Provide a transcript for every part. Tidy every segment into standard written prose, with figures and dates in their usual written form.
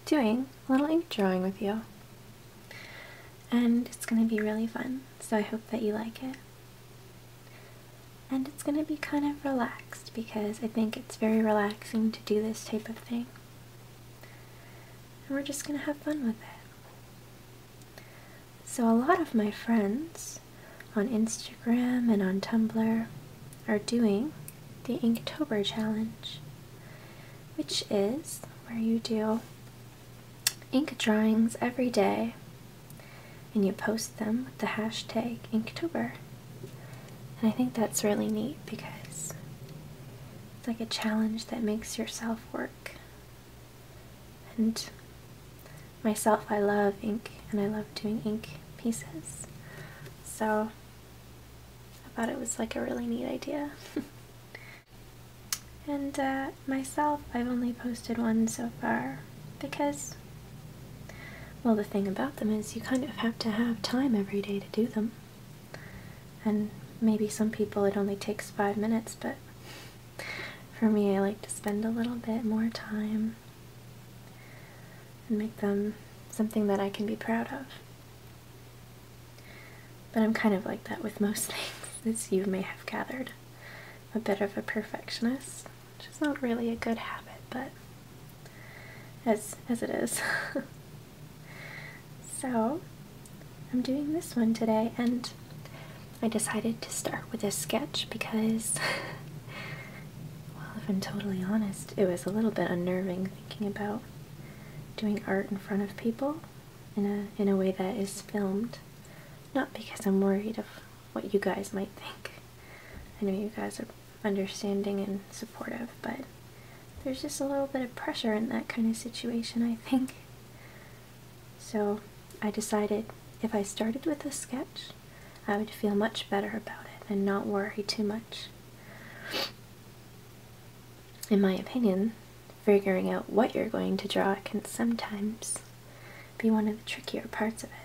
doing a little ink drawing with you. And it's going to be really fun, so I hope that you like it. And it's going to be kind of relaxed because I think it's very relaxing to do this type of thing. And we're just going to have fun with it. So a lot of my friends on Instagram and on Tumblr are doing the Inktober challenge, which is where you do ink drawings every day and you post them with the hashtag Inktober. And I think that's really neat because it's like a challenge that makes yourself work. And myself, I love ink and I love doing ink pieces. So I thought it was like a really neat idea. And myself, I've only posted one so far because, well, the thing about them is you kind of have to have time every day to do them. And maybe some people it only takes 5 minutes, but for me I like to spend a little bit more time and make them something that I can be proud of. But I'm kind of like that with most things, as you may have gathered. A bit of a perfectionist, which is not really a good habit, but as it is. So I'm doing this one today, and I decided to start with a sketch because, well, if I'm totally honest, it was a little bit unnerving thinking about doing art in front of people in a way that is filmed. Not because I'm worried of what you guys might think. I know you guys are understanding and supportive, but there's just a little bit of pressure in that kind of situation, I think. So I decided if I started with a sketch, I would feel much better about it and not worry too much. In my opinion, figuring out what you're going to draw can sometimes be one of the trickier parts of it.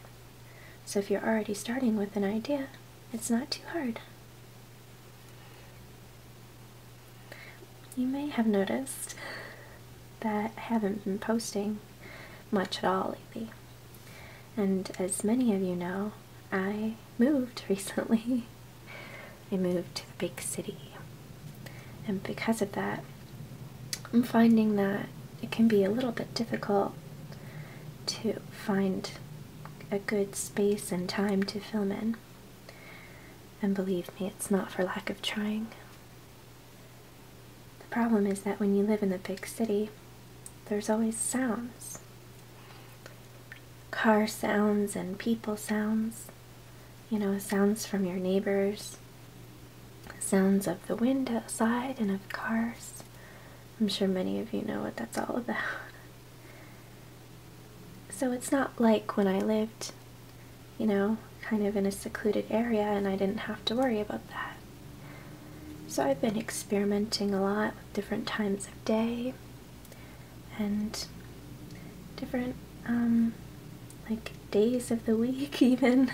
So if you're already starting with an idea, it's not too hard. You may have noticed that I haven't been posting much at all lately. And as many of you know, I moved recently. I moved to a big city. And because of that, I'm finding that it can be a little bit difficult to find a good space and time to film in. And believe me, it's not for lack of trying. The problem is that when you live in a big city, there's always sounds. Car sounds and people sounds. You know, sounds from your neighbors. Sounds of the wind outside and of cars. I'm sure many of you know what that's all about. So it's not like when I lived, you know, kind of in a secluded area and I didn't have to worry about that. So I've been experimenting a lot with different times of day and different, like days of the week even,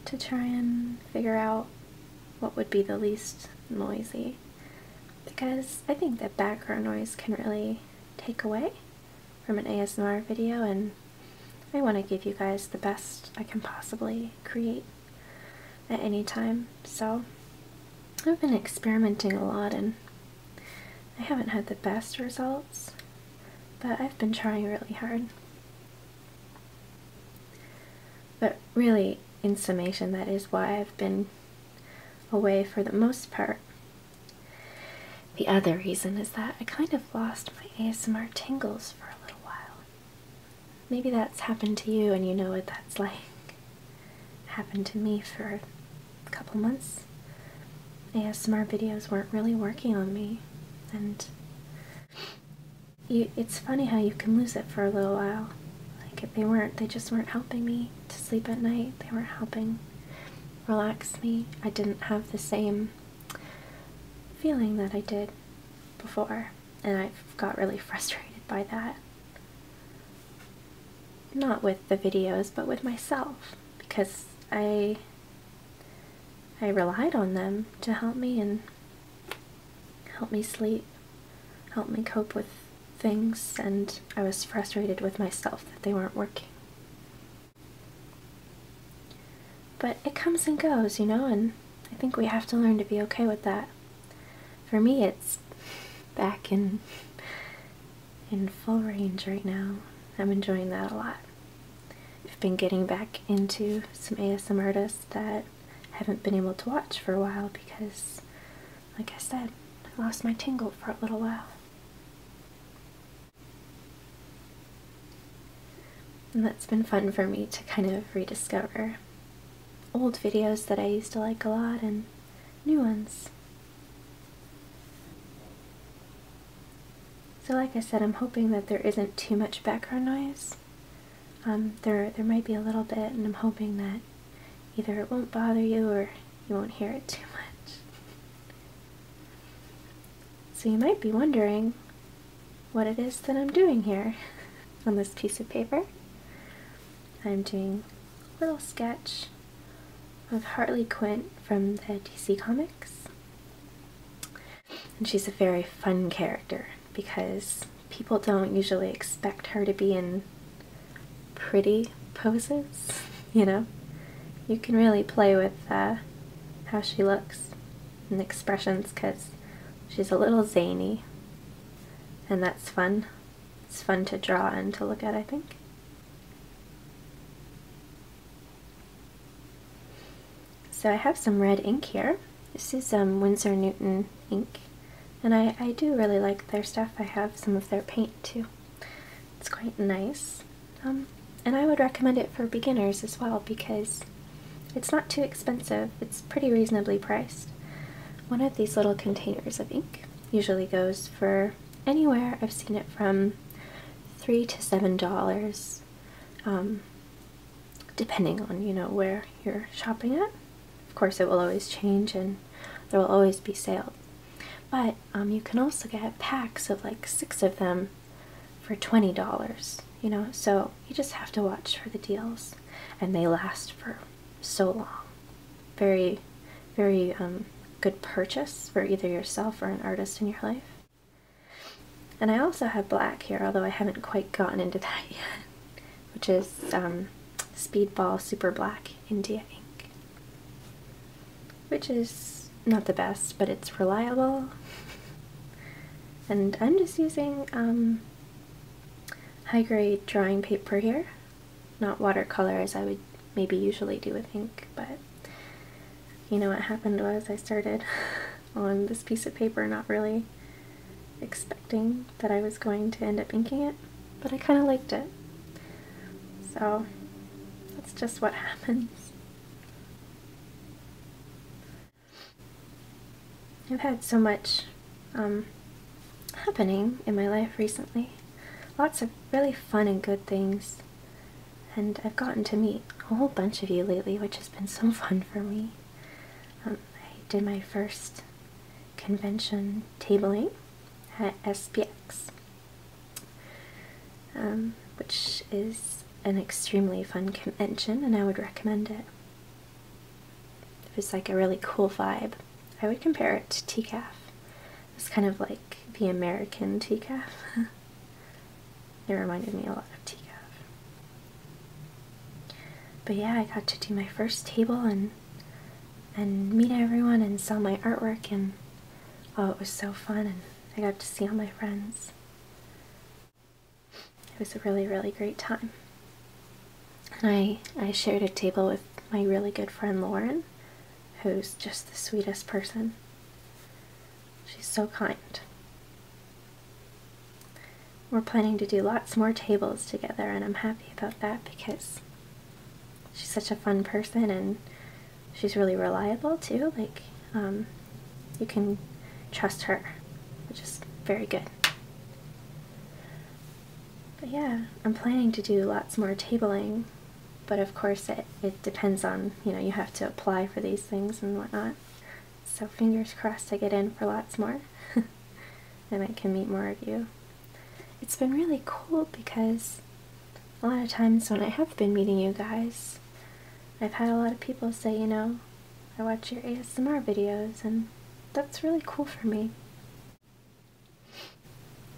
to try and figure out what would be the least noisy. Because I think that background noise can really take away from an ASMR video, and I want to give you guys the best I can possibly create at any time. So I've been experimenting a lot and I haven't had the best results, but I've been trying really hard. But really, in summation, that is why I've been away for the most part. The other reason is that I kind of lost my ASMR tingles for a little while. Maybe that's happened to you and you know what that's like. It happened to me for a couple months. ASMR videos weren't really working on me, and it's funny how you can lose it for a little while. Like they just weren't helping me to sleep at night. They weren't helping relax me. I didn't have the same feeling that I did before, and I got really frustrated by that. Not with the videos, but with myself, because I relied on them to help me and help me sleep, help me cope with things, and I was frustrated with myself that they weren't working. But it comes and goes, you know, and I think we have to learn to be okay with that. For me, it's back in full range right now. I'm enjoying that a lot. I've been getting back into some ASMR artists that I haven't been able to watch for a while because, like I said, I lost my tingle for a little while. And that's been fun for me to kind of rediscover old videos that I used to like a lot and new ones. So like I said, I'm hoping that there isn't too much background noise. There might be a little bit, and I'm hoping that either it won't bother you or you won't hear it too much. So you might be wondering what it is that I'm doing here on this piece of paper. I'm doing a little sketch of Harley Quinn from the DC Comics. And she's a very fun character because people don't usually expect her to be in pretty poses, you know? You can really play with how she looks and expressions because she's a little zany, and that's fun. It's fun to draw and to look at, I think. So I have some red ink here. This is Winsor Newton ink, and I do really like their stuff. I have some of their paint too. It's quite nice. And I would recommend it for beginners as well because it's not too expensive. It's pretty reasonably priced. One of these little containers of ink usually goes for anywhere, I've seen it from $3 to $7, depending on, you know, where you're shopping at. Of course, it will always change and there will always be sales. But you can also get packs of like 6 of them for $20, you know, so you just have to watch for the deals, and they last for so long. Very, very good purchase for either yourself or an artist in your life. And I also have black here, although I haven't quite gotten into that yet, which is Speedball Super Black India ink, which is not the best, but it's reliable. And I'm just using high-grade drawing paper here, not watercolor as I would maybe usually do with ink, but you know what happened was I started on this piece of paper not really expecting that I was going to end up inking it, but I kind of liked it. So that's just what happens. I've had so much happening in my life recently. Lots of really fun and good things. And I've gotten to meet a whole bunch of you lately, which has been so fun for me. I did my first convention tabling at SPX, which is an extremely fun convention, and I would recommend it. It was like a really cool vibe. I would compare it to TCAF. It's kind of like the American TCAF. It reminded me a lot of TCAF. But yeah, I got to do my first table and meet everyone and sell my artwork, and oh, it was so fun, and I got to see all my friends. It was a really, really great time. And I shared a table with my really good friend Lauren, who's just the sweetest person. She's so kind. We're planning to do lots more tables together, and I'm happy about that because she's such a fun person, and she's really reliable too. Like, you can trust her, which is very good. But yeah, I'm planning to do lots more tabling, but of course it depends on, you know, you have to apply for these things and whatnot. So fingers crossed I get in for lots more and I can meet more of you. It's been really cool because a lot of times when I have been meeting you guys, I've had a lot of people say, you know, I watch your ASMR videos, and that's really cool for me.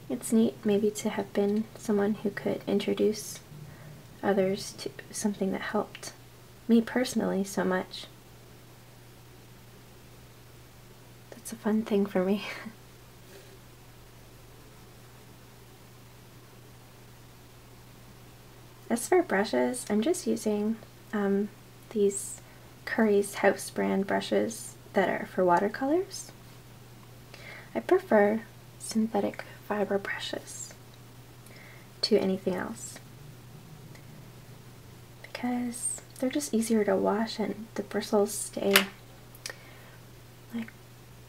It's neat maybe to have been someone who could introduce others to something that helped me personally so much. That's a fun thing for me. As for brushes, I'm just using these Curry's House brand brushes that are for watercolors. I prefer synthetic fiber brushes to anything else because they're just easier to wash and the bristles stay like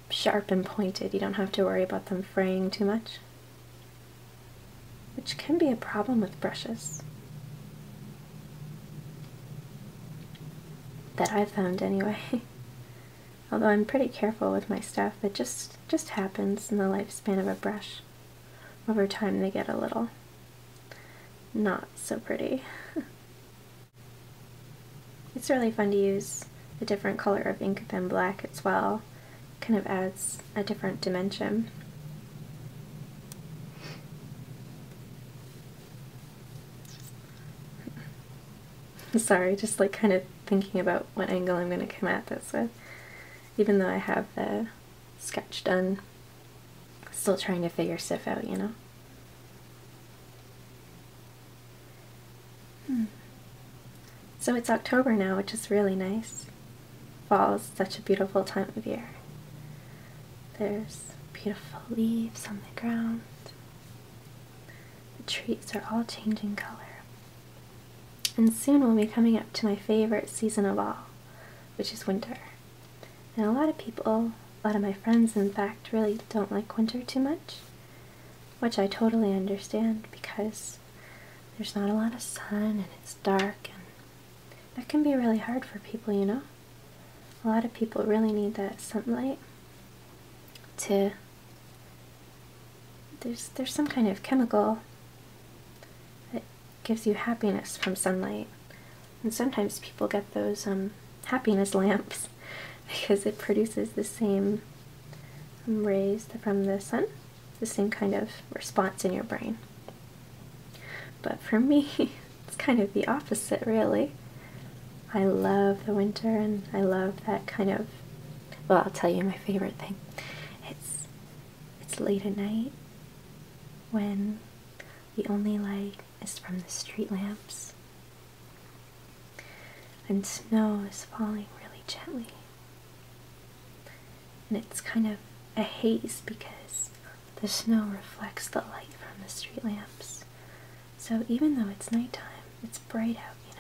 sharp and pointed. You don't have to worry about them fraying too much, which can be a problem with brushes. That I've found anyway. Although I'm pretty careful with my stuff, it just happens in the lifespan of a brush. Over time they get a little not so pretty. It's really fun to use a different color of ink than black as well. It kind of adds a different dimension. Sorry, just like kind of thinking about what angle I'm going to come at this with. Even though I have the sketch done, still trying to figure stuff out, you know? So it's October now, which is really nice. Fall is such a beautiful time of year. There's beautiful leaves on the ground. The trees are all changing color. And soon we'll be coming up to my favorite season of all, which is winter. And a lot of people, a lot of my friends in fact, really don't like winter too much, which I totally understand because there's not a lot of sun and it's dark, and that can be really hard for people, you know? A lot of people really need that sunlight to... There's some kind of chemical that gives you happiness from sunlight. And sometimes people get those happiness lamps because it produces the same rays from the sun, the same kind of response in your brain. But for me, it's kind of the opposite, really. I love the winter and I love that kind of, well, I'll tell you my favorite thing. It's late at night when the only light is from the street lamps and snow is falling really gently. And it's kind of a haze because the snow reflects the light from the street lamps. So even though it's nighttime, it's bright out, you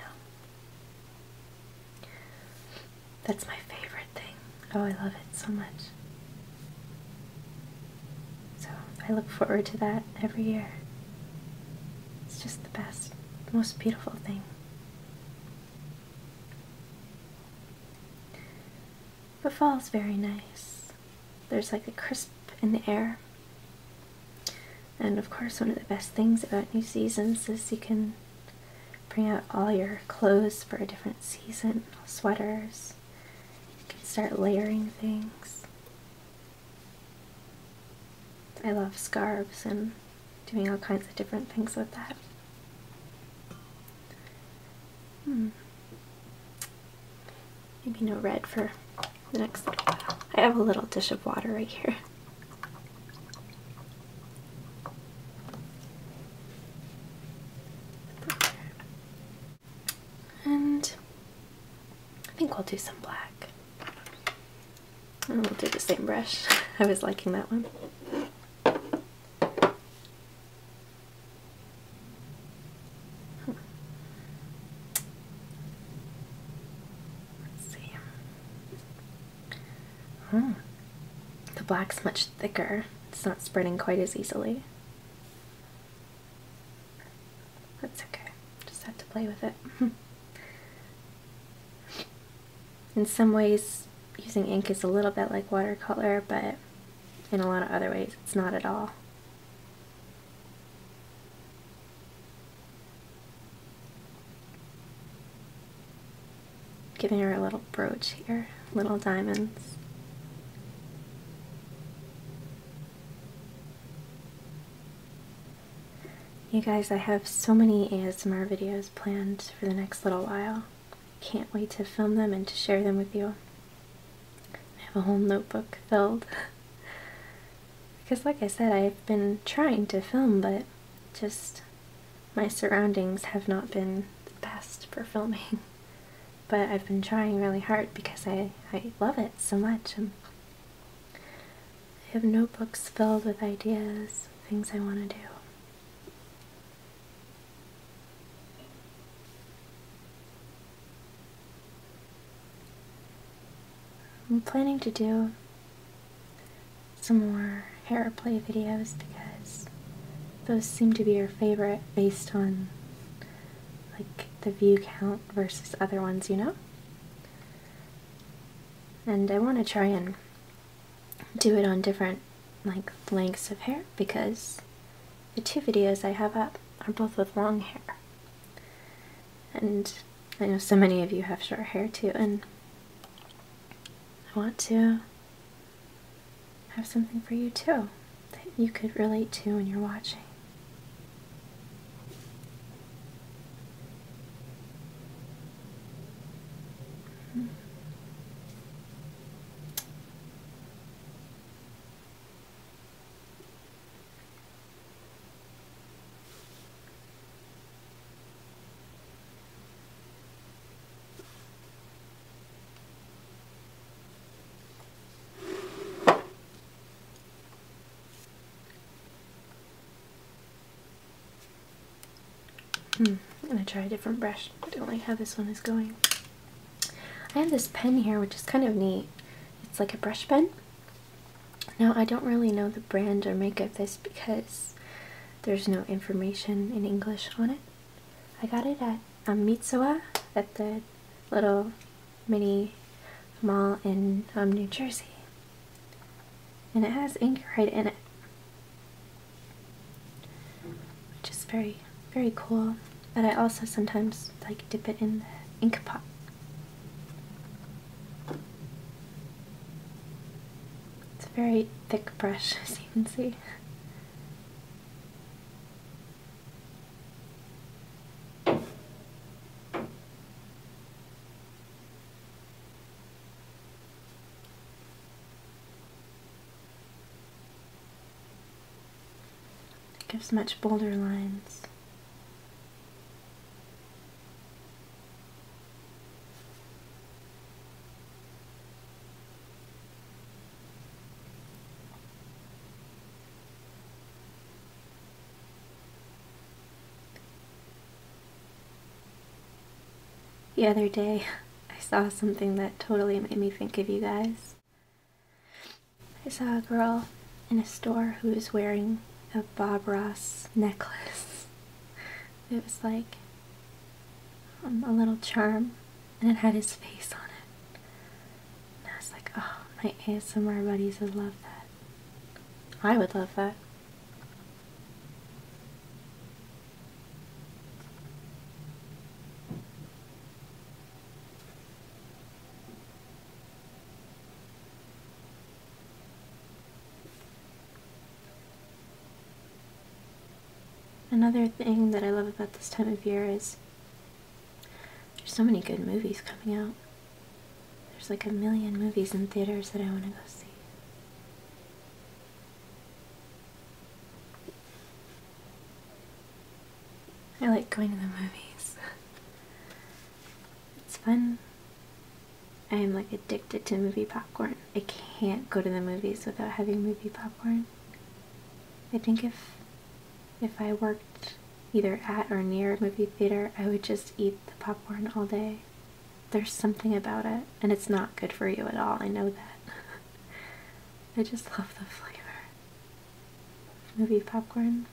know. That's my favorite thing. Oh, I love it so much. So I look forward to that every year. It's just the best, most beautiful thing. But fall's very nice. There's like a crisp in the air. And of course, one of the best things about new seasons is you can bring out all your clothes for a different season, sweaters. You can start layering things. I love scarves and doing all kinds of different things with that. Maybe no red for the next little while. I have a little dish of water right here. And I think we'll do some black. And we'll do the same brush. I was liking that one. The black's much thicker. It's not spreading quite as easily. That's okay. Just have to play with it. In some ways, using ink is a little bit like watercolor, but in a lot of other ways, it's not at all. Giving her a little brooch here, little diamonds. You guys, I have so many ASMR videos planned for the next little while. Can't wait to film them and to share them with you. I have a whole notebook filled. Because like I said, I've been trying to film, but just my surroundings have not been the best for filming. But I've been trying really hard because I love it so much. And I have notebooks filled with ideas, things I want to do. I'm planning to do some more hair play videos because those seem to be your favorite based on like the view count versus other ones, you know? And I want to try and do it on different like lengths of hair because the two videos I have up are both with long hair. And I know so many of you have short hair too, and I want to have something for you too that you could relate to when you're watching. I'm gonna try a different brush. I don't like how this one is going. I have this pen here, which is kind of neat. It's like a brush pen. Now, I don't really know the brand or make of this because there's no information in English on it. I got it at Mitsuwa at the little mini mall in New Jersey. And it has ink right in it, which is very, very cool. But I also sometimes like dip it in the ink pot. It's a very thick brush, as you can see. It gives much bolder lines. The other day, I saw something that totally made me think of you guys. I saw a girl in a store who was wearing a Bob Ross necklace. It was like a little charm, and it had his face on it. And I was like, oh, my ASMR buddies would love that. I would love that. Another thing that I love about this time of year is there's so many good movies coming out. There's like a million movies in theaters that I want to go see. I like going to the movies. It's fun. I am like addicted to movie popcorn. I can't go to the movies without having movie popcorn. I think if I worked either at or near a movie theater, I would just eat the popcorn all day. There's something about it, and it's not good for you at all, I know that. I just love the flavor of movie popcorn.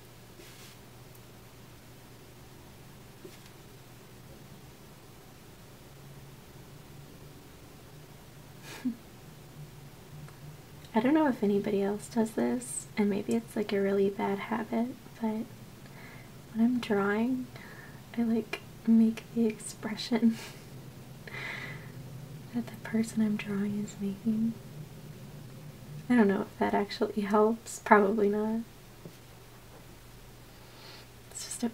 I don't know if anybody else does this, and maybe it's like a really bad habit, but when I'm drawing, I like make the expression that the person I'm drawing is making. I don't know if that actually helps, probably not. It's just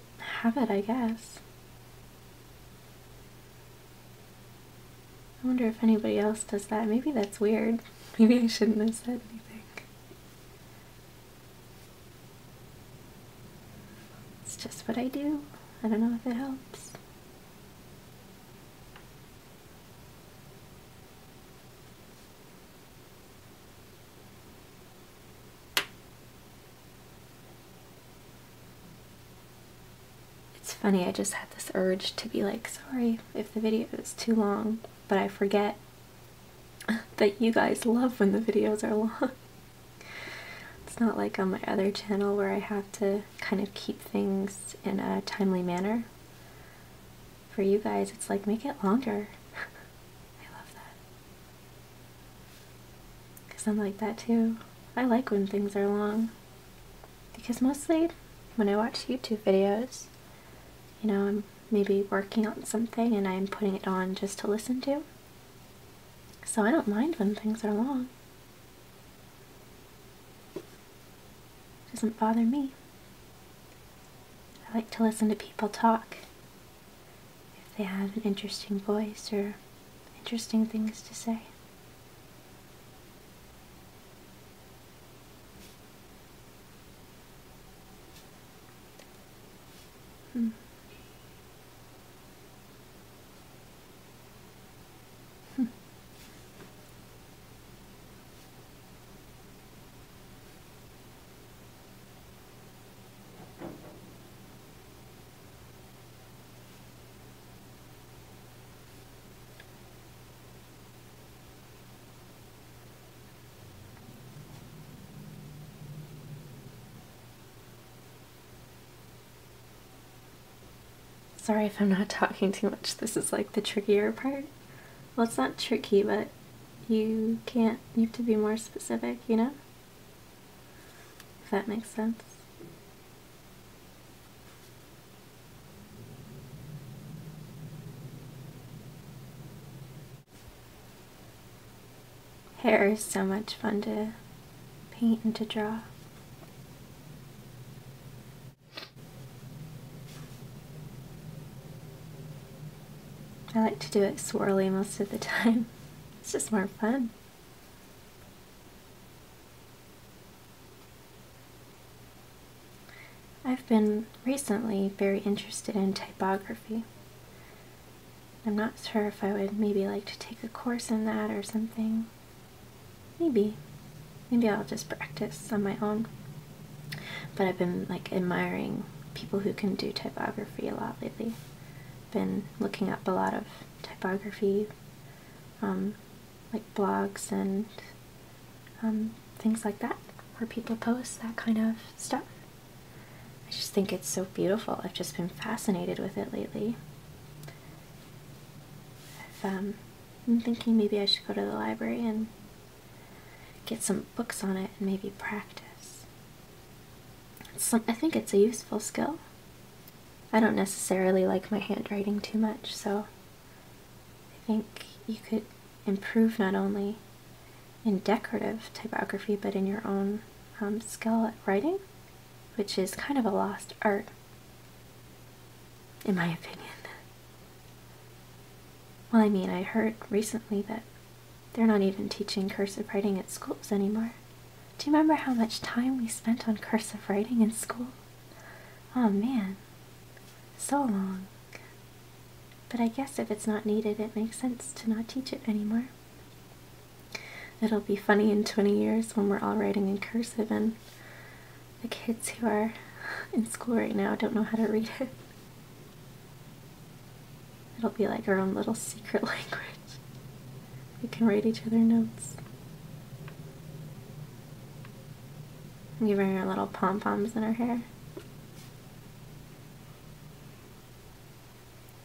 have it, I guess. I wonder if anybody else does that. Maybe that's weird. Maybe I shouldn't have said anything. It's just what I do. I don't know if it helps. It's funny, I just had this urge to be like, sorry if the video is too long, but I forget that you guys love when the videos are long. It's not like on my other channel where I have to kind of keep things in a timely manner. For you guys, it's like, make it longer. I love that. Because I'm like that too. I like when things are long. Because mostly when I watch YouTube videos, you know, I'm maybe working on something and I'm putting it on just to listen to. So I don't mind when things are long. It doesn't bother me. I like to listen to people talk. If they have an interesting voice or interesting things to say. Sorry if I'm not talking too much. This is like the trickier part. Well, it's not tricky, but you have to be more specific, you know? If that makes sense. Hair is so much fun to paint and to draw. I like to do it swirly most of the time. It's just more fun. I've been recently very interested in typography. I'm not sure if I would maybe like to take a course in that or something. Maybe I'll just practice on my own. But I've been like admiring people who can do typography a lot lately. Been looking up a lot of typography, like blogs and things like that, where people post that kind of stuff. I just think it's so beautiful. I've just been fascinated with it lately. I'm thinking maybe I should go to the library and get some books on it and maybe practice. I think it's a useful skill. I don't necessarily like my handwriting too much, so I think you could improve not only in decorative typography, but in your own skill at writing, which is kind of a lost art, in my opinion. Well, I mean, I heard recently that they're not even teaching cursive writing at schools anymore. Do you remember how much time we spent on cursive writing in school? Oh man. So long. But I guess if it's not needed, it makes sense to not teach it anymore. It'll be funny in 20 years when we're all writing in cursive and the kids who are in school right now don't know how to read it. It'll be like our own little secret language. We can write each other notes. And give her our little pom-poms in her hair.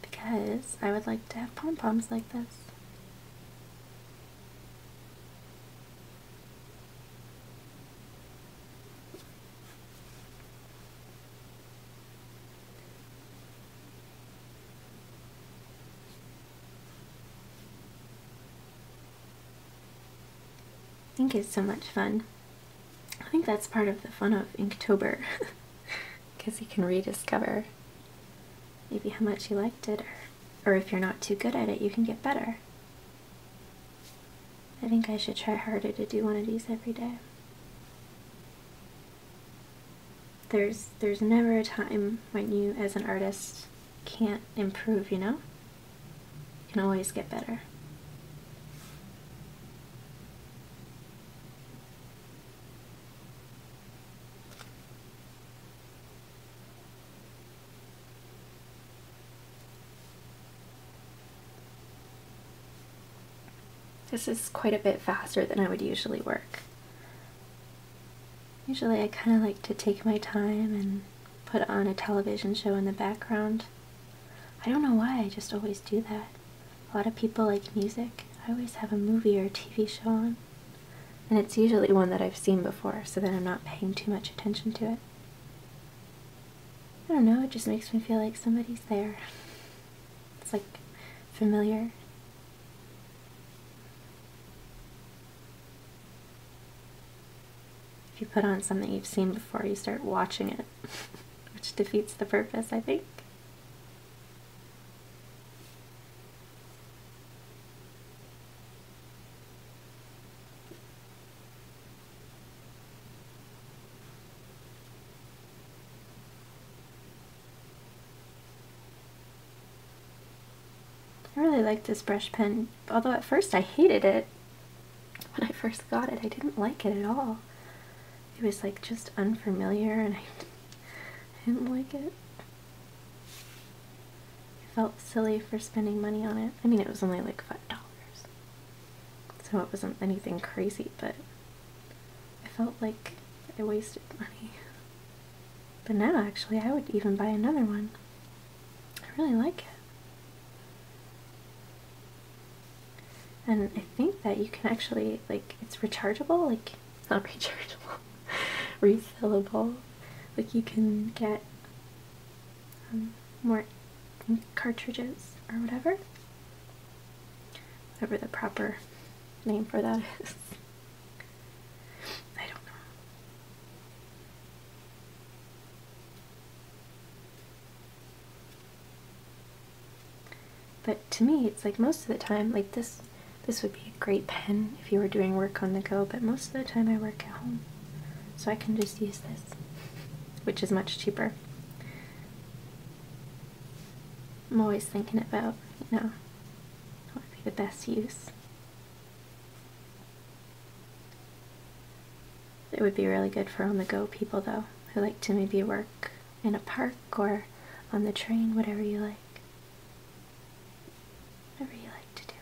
Because I would like to have pom-poms like this. I think it's so much fun. I think that's part of the fun of Inktober, because you can rediscover maybe how much you liked it, or if you're not too good at it, you can get better. I think I should try harder to do one of these every day. There's never a time when you, as an artist, can't improve, you know? You can always get better. This is quite a bit faster than I would usually work. Usually I kind of like to take my time and put on a television show in the background. I don't know why, I just always do that. A lot of people like music. I always have a movie or a TV show on. And it's usually one that I've seen before, so that I'm not paying too much attention to it. I don't know, it just makes me feel like somebody's there. It's like familiar. If you put on something you've seen before, you start watching it, which defeats the purpose, I think. I really like this brush pen, although at first I hated it. When I first got it, I didn't like it at all. It was like just unfamiliar and I didn't like it. I felt silly for spending money on it. I mean, it was only like $5, so it wasn't anything crazy, but I felt like I wasted money. But now actually I would even buy another one. I really like it. And I think that you can actually, like, it's rechargeable, like, not rechargeable, refillable. Like, you can get more ink cartridges or whatever. Whatever the proper name for that is. I don't know. But to me, it's like most of the time, like this would be a great pen if you were doing work on the go, but most of the time I work at home. So I can just use this, which is much cheaper. I'm always thinking about, you know, what would be the best use. It would be really good for on-the-go people, though, who like to maybe work in a park or on the train, whatever you like. Whatever you like to do.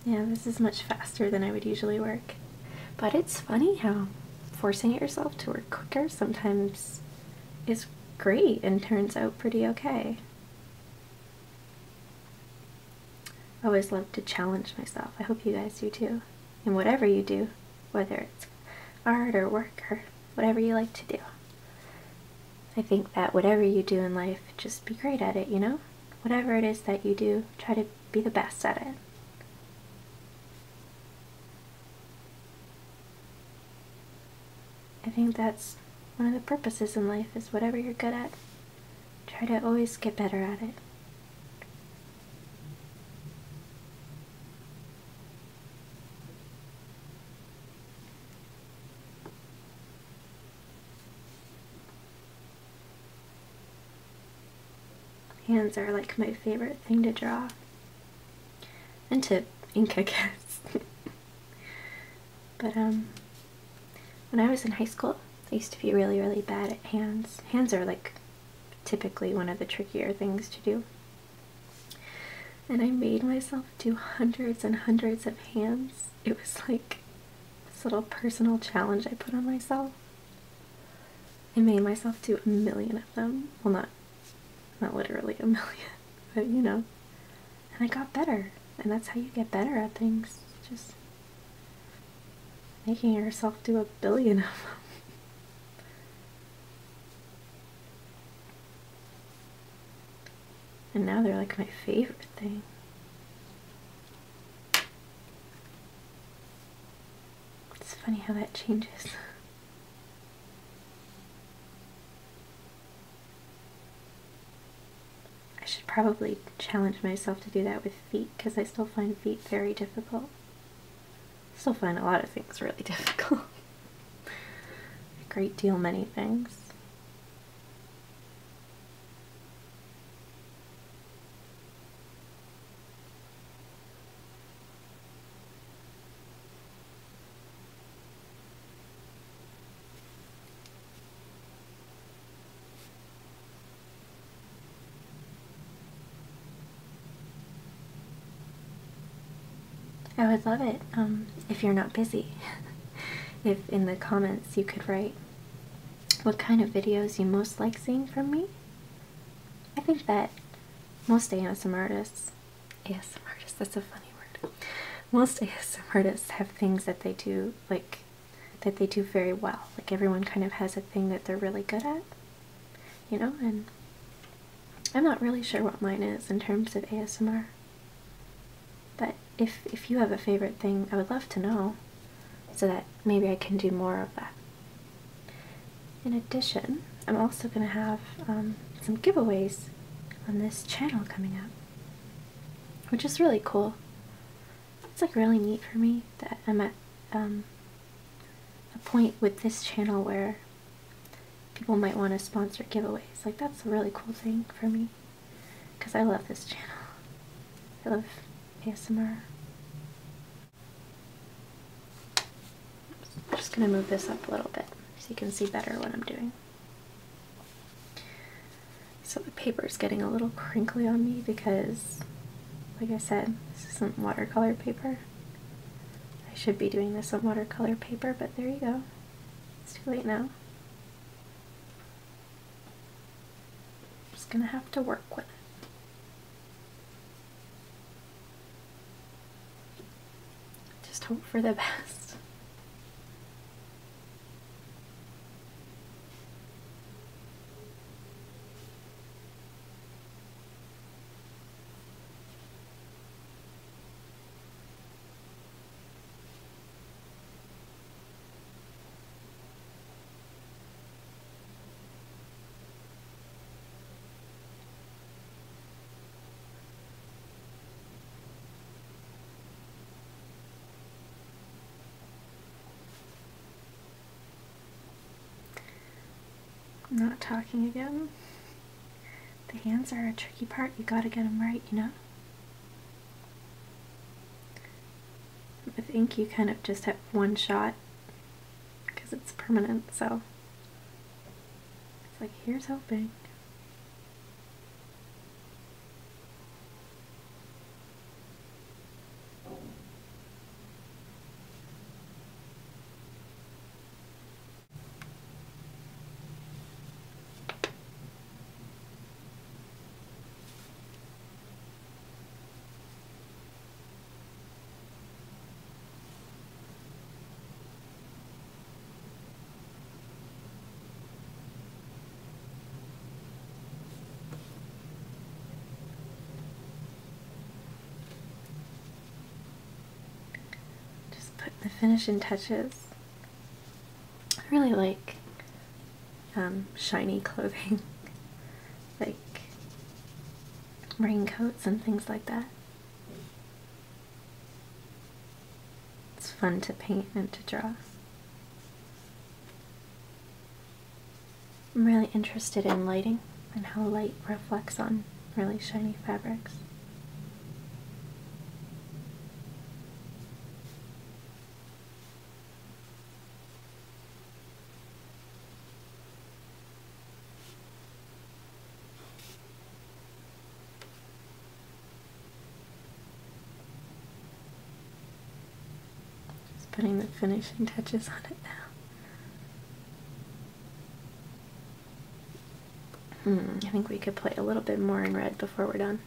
Yeah, this is much faster than I would usually work. But it's funny how forcing yourself to work quicker sometimes is great and turns out pretty okay. I always love to challenge myself. I hope you guys do too. And whatever you do, whether it's art or work or whatever you like to do. I think that whatever you do in life, just be great at it, you know? Whatever it is that you do, try to be the best at it. I think that's one of the purposes in life, is whatever you're good at, try to always get better at it. Hands are like my favorite thing to draw. And to ink, I guess. But when I was in high school, I used to be really, really bad at hands. Hands are like typically one of the trickier things to do. And I made myself do hundreds and hundreds of hands. It was like this little personal challenge I put on myself. I made myself do 1,000,000 of them. Well, not literally 1,000,000, but you know, And I got better. And that's how you get better at things. Just making yourself do a billion of them. And now they're like my favorite thing. It's funny how that changes. I should probably challenge myself to do that with feet, because I still find feet very difficult. I still find a lot of things really difficult. A great deal, many things. I would love it if you're not busy. If in the comments you could write what kind of videos you most like seeing from me. I think that most ASMR artists, that's a funny word. Most ASMR artists have things that they do, like, that they do very well. Like, everyone kind of has a thing that they're really good at, you know, and I'm not really sure what mine is in terms of ASMR. But if you have a favorite thing, I would love to know, so that maybe I can do more of that. In addition, I'm also going to have some giveaways on this channel coming up, which is really cool. It's like really neat for me that I'm at a point with this channel where people might want to sponsor giveaways. Like, that's a really cool thing for me, because I love this channel. I love ASMR. I'm just going to move this up a little bit so you can see better what I'm doing. So the paper is getting a little crinkly on me because, like I said, this isn't watercolor paper. I should be doing this on watercolor paper, but there you go. It's too late now. I'm just going to have to work with it. Just hope for the best. I'm not talking again. The hands are a tricky part. You gotta get them right, you know? With ink, you kind of just have one shot because it's permanent, so it's like, here's hoping. The finishing touches. I really like shiny clothing, like raincoats and things like that. It's fun to paint and to draw. I'm really interested in lighting and how light reflects on really shiny fabrics. Putting the finishing touches on it now. I think we could play a little bit more in red before we're done.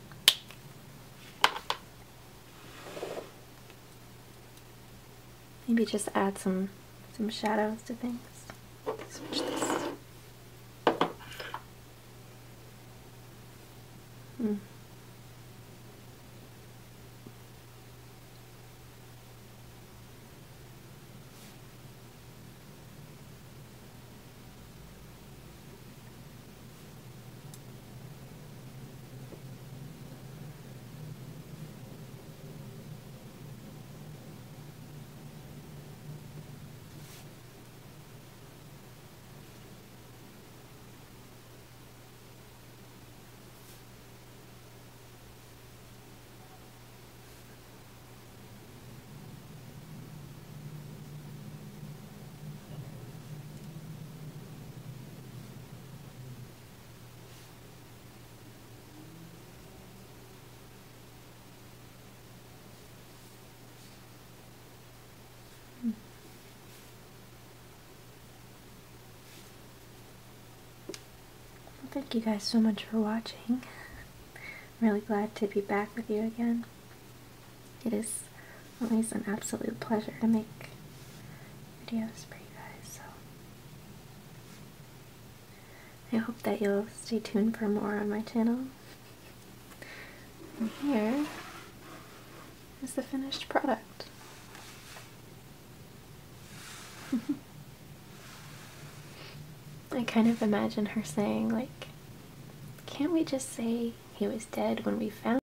Maybe just add some shadows to things. Switch this. Hmm. Thank you guys so much for watching. I'm really glad to be back with you again. It is always an absolute pleasure to make videos for you guys, so I hope that you'll stay tuned for more on my channel. And here is the finished product. I kind of imagine her saying, like, can't we just say he was dead when we found